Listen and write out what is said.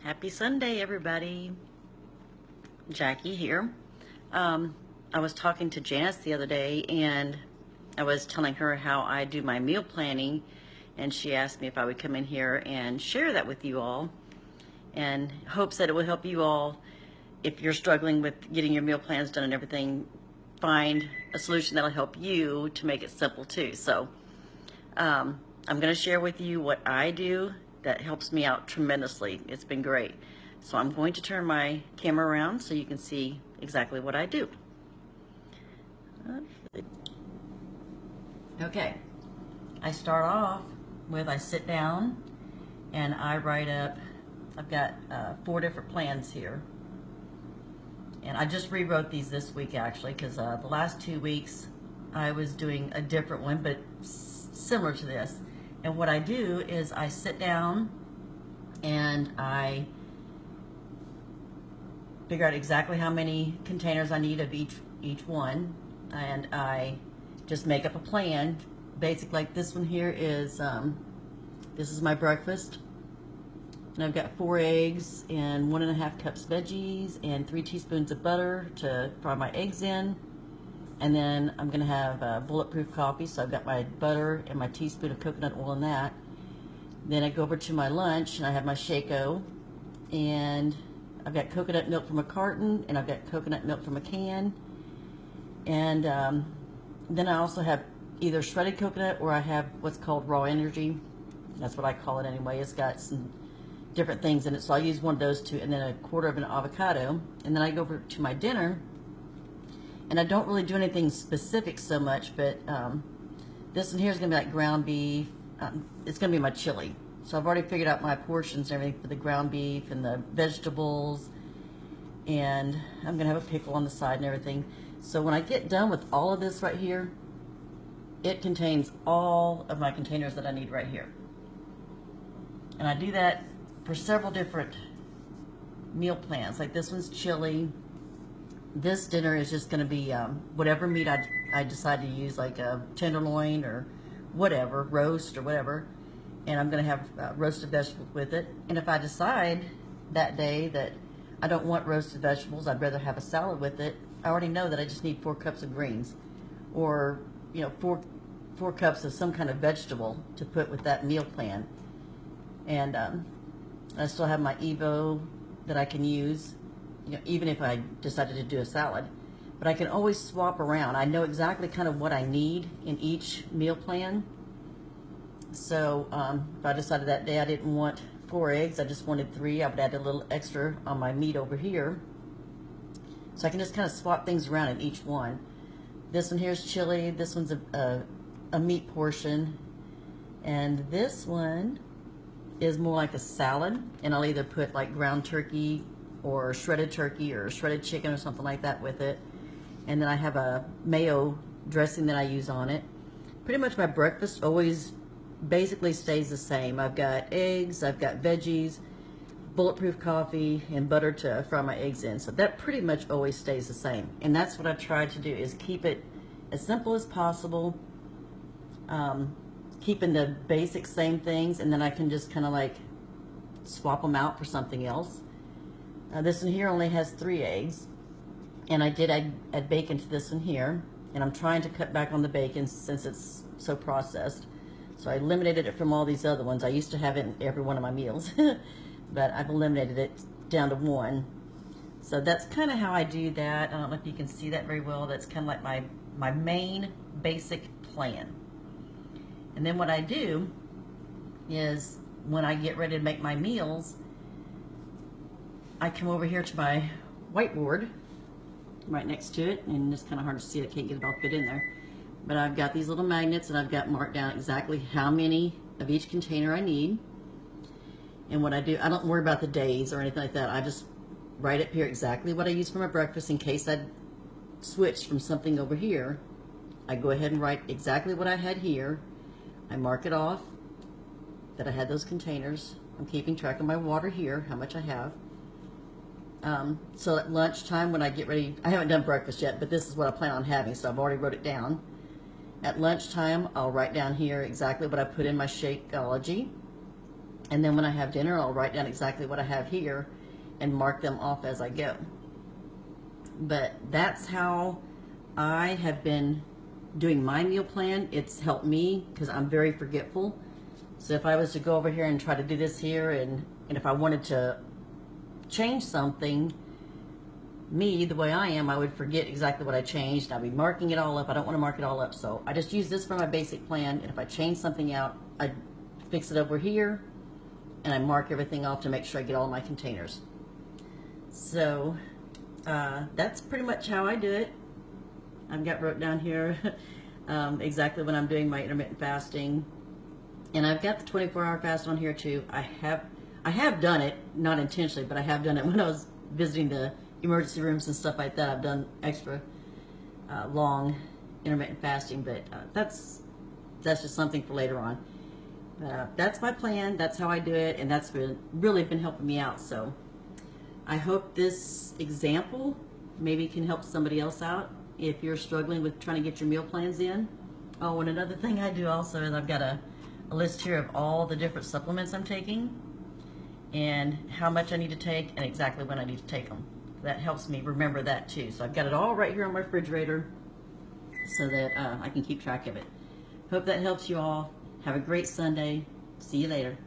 Happy Sunday, everybody. Jackie here. I was talking to Janice the other day, and I was telling her how I do my meal planning, and she asked me if I would come in here and share that with you all, and hopes that it will help you all if you're struggling with getting your meal plans done and everything, find a solution that'll help you to make it simple too. So I'm going to share with you what I do that helps me out tremendously. It's been great. So I'm going to turn my camera around so you can see exactly what I do. Okay, I start off with, I sit down and I write up, I've got 4 different plans here. And I just rewrote these this week actually, because the last 2 weeks I was doing a different one, but similar to this. And what I do is I sit down and I figure out exactly how many containers I need of each one, and I just make up a plan. Basic, like this one here is, this is my breakfast. And I've got 4 eggs and 1.5 cups veggies and 3 teaspoons of butter to fry my eggs in. And then I'm gonna have bulletproof coffee, so I've got my butter and my teaspoon of coconut oil in that. Then I go over to my lunch and I have my Shake-O, and I've got coconut milk from a carton and I've got coconut milk from a can. And then I also have either shredded coconut or I have what's called raw energy. That's what I call it anyway. It's got some different things in it, so I use one of those 2, and then a quarter of an avocado. And then I go over to my dinner, and I don't really do anything specific so much, but this one here is going to be like ground beef. It's going to be my chili. So I've already figured out my portions and everything for the ground beef and the vegetables, and I'm going to have a pickle on the side and everything. So when I get done with all of this right here, it contains all of my containers that I need right here. And I do that for several different meal plans. Like this one's chili. This dinner is just going to be whatever meat I decide to use, like a tenderloin or whatever, roast or whatever. And I'm going to have roasted vegetables with it. And if I decide that day that I don't want roasted vegetables, I'd rather have a salad with it, I already know that I just need 4 cups of greens, or 4 cups of some kind of vegetable to put with that meal plan. And I still have my Evo that I can use, even if I decided to do a salad. But I can always swap around. I know exactly kind of what I need in each meal plan. So if I decided that day I didn't want 4 eggs, I just wanted 3, I would add a little extra on my meat over here. So I can just kind of swap things around in each one. This one here is chili. This one's a meat portion. And this one is more like a salad, and I'll either put like ground turkey or shredded chicken or something like that with it. And then I have a mayo dressing that I use on it. Pretty much my breakfast always basically stays the same. I've got eggs, I've got veggies, bulletproof coffee, and butter to fry my eggs in. So that pretty much always stays the same. And that's what I try to do, is keep it as simple as possible, keeping the basic same things, and then I can just kind of like swap them out for something else. This one here only has 3 eggs, and I did add bacon to this one here, and I'm trying to cut back on the bacon since it's so processed. So I eliminated it from all these other ones. I used to have it in every one of my meals, but I've eliminated it down to 1. So that's kind of how I do that. I don't know if you can see that very well. That's kind of like my main basic plan. And then what I do is, when I get ready to make my meals, I come over here to my whiteboard right next to it, and it's kind of hard to see. I can't get it all fit in there. But I've got these little magnets, and I've got marked down exactly how many of each container I need. And what I do, I don't worry about the days or anything like that. I just write up here exactly what I use for my breakfast in case I switch from something over here. I go ahead and write exactly what I had here. I mark it off that I had those containers. I'm keeping track of my water here, how much I have. So at lunchtime, when I get ready, I haven't done breakfast yet, but this is what I plan on having, so I've already wrote it down. At lunchtime, I'll write down here exactly what I put in my Shakeology. And then when I have dinner, I'll write down exactly what I have here and mark them off as I go. But that's how I have been doing my meal plan. It's helped me because I'm very forgetful. So if I was to go over here and try to do this here, and if I wanted to change something, me, the way I am, I would forget exactly what I changed. I'd be marking it all up. I don't want to mark it all up. So I just use this for my basic plan. And if I change something out, I fix it over here and I mark everything off to make sure I get all my containers. So that's pretty much how I do it. I've got wrote down here exactly when I'm doing my intermittent fasting. And I've got the 24-hour fast on here too. I have done it, not intentionally, but I have done it when I was visiting the emergency rooms and stuff like that. I've done extra long intermittent fasting, but that's just something for later on. That's my plan. That's how I do it, and that's really been helping me out. So I hope this example maybe can help somebody else out if you're struggling with trying to get your meal plans in. Oh, and another thing I do also is I've got a list here of all the different supplements I'm taking and how much I need to take and exactly when I need to take them. That helps me remember that too. So I've got it all right here on my refrigerator so that I can keep track of it. Hope that helps you all. Have a great Sunday. See you later.